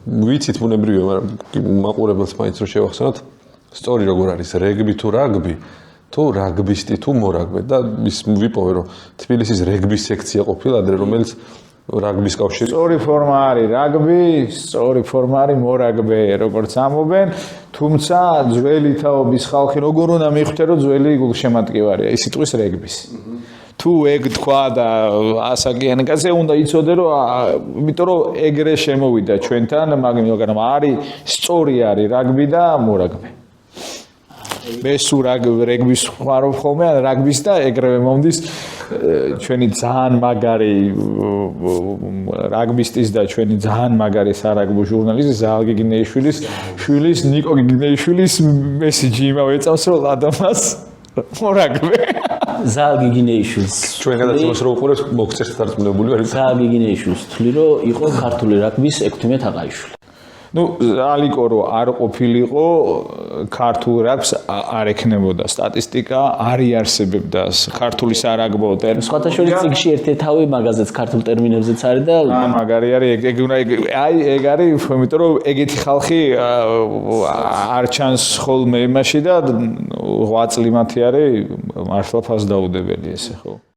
ვიცით ბუნებრივია, მაგრამ მაყურებელს მაინც რომ შევახსენოთ, სწორი როგორ არის რეგბი თუ რაგბი, თუ რაგბისტი თუ მორაგბე და ის ვიპოვე რომ თბილისის რეგბის სექცია ყოფილა ადრე რომელიც რაგბის კავშირი. სწორი ფორმა არის რაგბი, სწორი ფორმა არის მორაგბე, როგორც ამობენ, თუმცა ძველი თაობის ხალხი როგორ უნდა მიხვდე რომ ძველი გულშემატკივარია ის სიტყვის რეგბის. თუ ეგ თქვა და ასაკიანი კაცზე უნდა იცოდე რომ იმიტომ რომ ეგრე შემოვიდა ჩვენთან, მაგრამ არის სწორი არის რაგბი და მორაგბე. მე სულ რეგბის ხმარობ ხოლმე, რაგბის და ეგრევე მომდის ჩვენი ძალიან მაგარი რაგბისტის და ჩვენი ძალიან მაგარი სარაგბო ჟურნალისტი ზალ გიგნეიშვილის შვილის ნიკო გიგნეიშვილის მესიჯი იმავე წამს რომ ლადამას მორაგბე ზალ გიგნეიშვილს ჩვენ გადაცემას რო უყურებთ მოგწესთ დარწმუნებული ვარ ზალ გიგნეიშვილს თვლი რომ იყო ქართული რაგბის 16 აყაიშვილი. ნუ ალიკო რო არ ყოფილიყო ქართულ რაგბს არ ექნებოდა სტატისტიკა არ იარსებებდა ქართული სარაგბო ტერმინი. სხვათა შორის წიგნში ერთი თავი მაგაზეც ქართულ ტერმინებზეც არის და მაგარი არის ეგ არის იმიტომ რომ ეგეთი ხალხი არ ჩანს ხოლმე იმაში და 8 წლი მათი არის მართლა ფასდაუდებელი ესე ხო